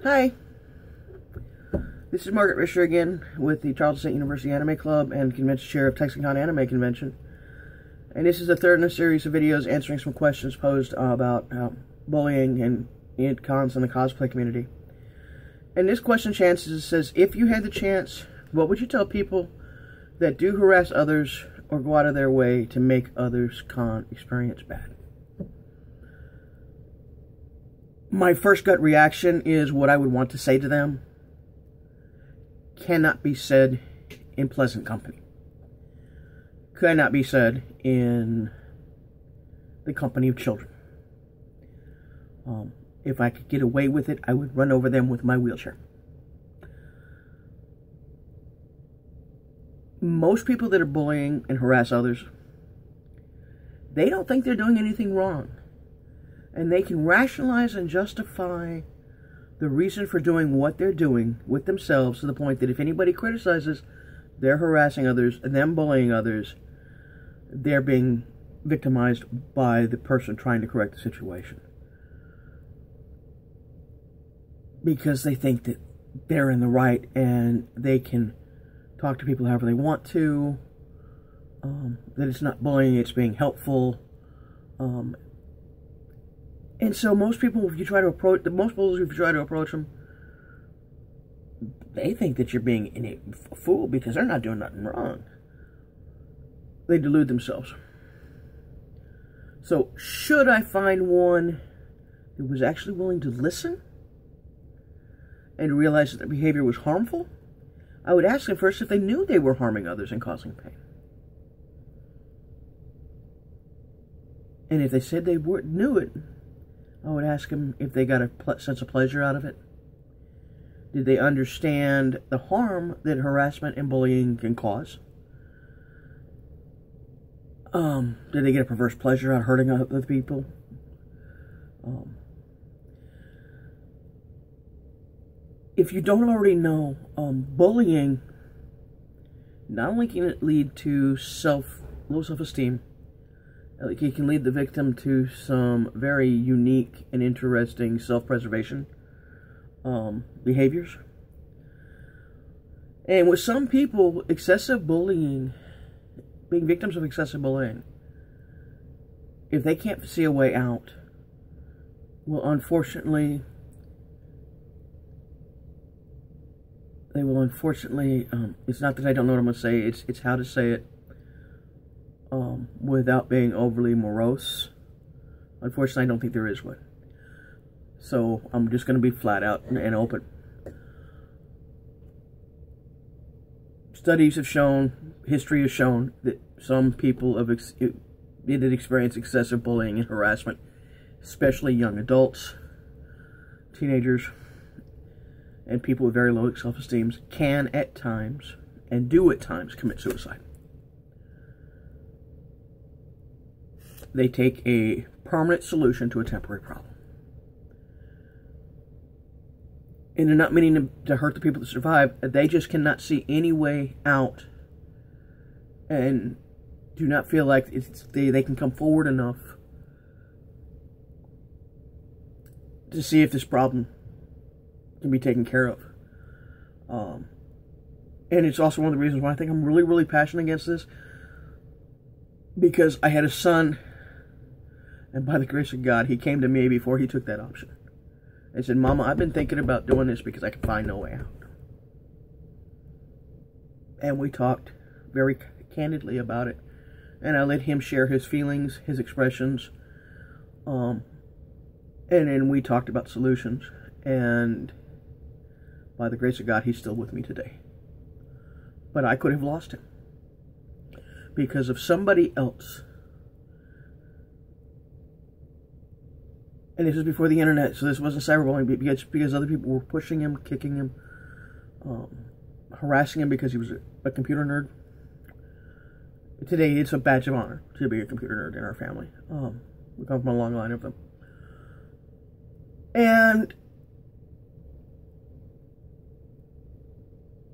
Hi, this is Margaret Risher again with the Charleston State University Anime Club and Convention Chair of TexanCon Anime Convention. And this is the third in a series of videos answering some questions posed about bullying and cons in the cosplay community. And this question says, if you had the chance, what would you tell people that do harass others or go out of their way to make others' con experience bad? My first gut reaction is what I would want to say to them cannot be said in pleasant company. Cannot be said in the company of children. If I could get away with it, I would run over them with my wheelchair. Most people that are bullying and harass others, they don't think they're doing anything wrong. And they can rationalize and justify the reason for doing what they're doing with themselves to the point that if anybody criticizes they're harassing others and them bullying others, they're being victimized by the person trying to correct the situation. Because they think that they're in the right and they can talk to people however they want to, that it's not bullying, it's being helpful. And so most people, if you try to approach, most bullies, if you try to approach them, they think that you're being a fool because they're not doing nothing wrong. They delude themselves. So, should I find one that was actually willing to listen and realize that their behavior was harmful, I would ask them first if they knew they were harming others and causing pain. And if they said they knew it, I would ask them if they got a sense of pleasure out of it. Did they understand the harm that harassment and bullying can cause? Did they get a perverse pleasure out of hurting other people? If you don't already know, bullying not only can it lead to low self-esteem, it can lead the victim to some very unique and interesting self-preservation behaviors. And with some people, excessive bullying, being victims of excessive bullying, if they can't see a way out, they will unfortunately, it's not that I don't know what I'm going to say, it's how to say it without being overly morose. Unfortunately, I don't think there is one. So, I'm just going to be flat out and open. Studies have shown, history has shown, that some people did experience excessive bullying and harassment, especially young adults, teenagers, and people with very low self-esteem can at times, and do at times, commit suicide. They take a permanent solution to a temporary problem. And they're not meaning to hurt the people that survive. They just cannot see any way out and do not feel like they can come forward enough to see if this problem can be taken care of. And it's also one of the reasons why I think I'm really, really passionate against this. Because I had a son, and by the grace of God, he came to me before he took that option. He said, "Mama, I've been thinking about doing this because I can find no way out." And we talked very candidly about it. And I let him share his feelings, his expressions. And then we talked about solutions. And by the grace of God, he's still with me today. But I could have lost him because of somebody else. And this was before the internet, so this wasn't cyberbullying, because other people were pushing him, kicking him, harassing him because he was a computer nerd. Today, it's a badge of honor to be a computer nerd in our family. We come from a long line of them. And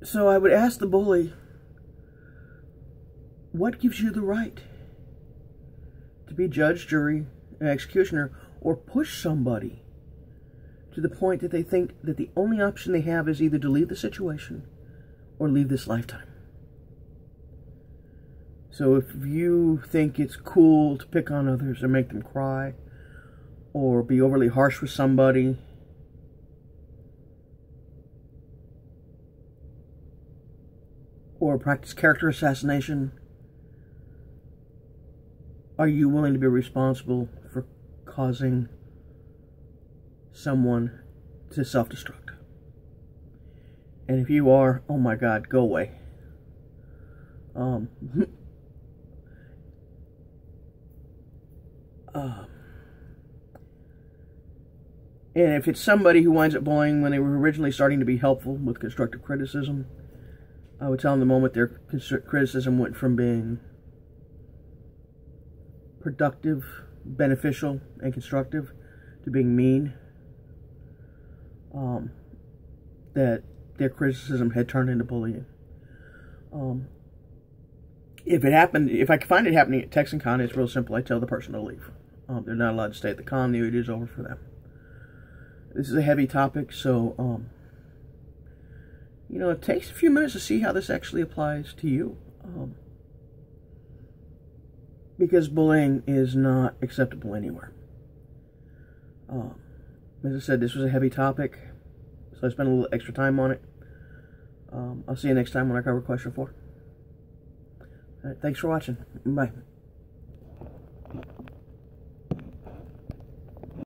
so I would ask the bully, what gives you the right to be judge, jury, and executioner, or push somebody to the point that they think that the only option they have is either to leave the situation or leave this lifetime. So if you think it's cool to pick on others or make them cry or be overly harsh with somebody, or practice character assassination, are you willing to be responsible for causing someone to self-destruct? And if you are, oh my God, go away. And if it's somebody who winds up bullying when they were originally starting to be helpful with constructive criticism, I would tell them the moment their criticism went from being productive, beneficial, and constructive to being mean, that their criticism had turned into bullying. If I find it happening at TexanCon, it's real simple. I tell the person to leave. They're not allowed to stay at the con. The it is over for them. This is a heavy topic, so you know, it takes a few minutes to see how this actually applies to you. Because bullying is not acceptable anywhere. As I said, this was a heavy topic, so I spent a little extra time on it. I'll see you next time when I cover question 4. All right, thanks for watching. Bye.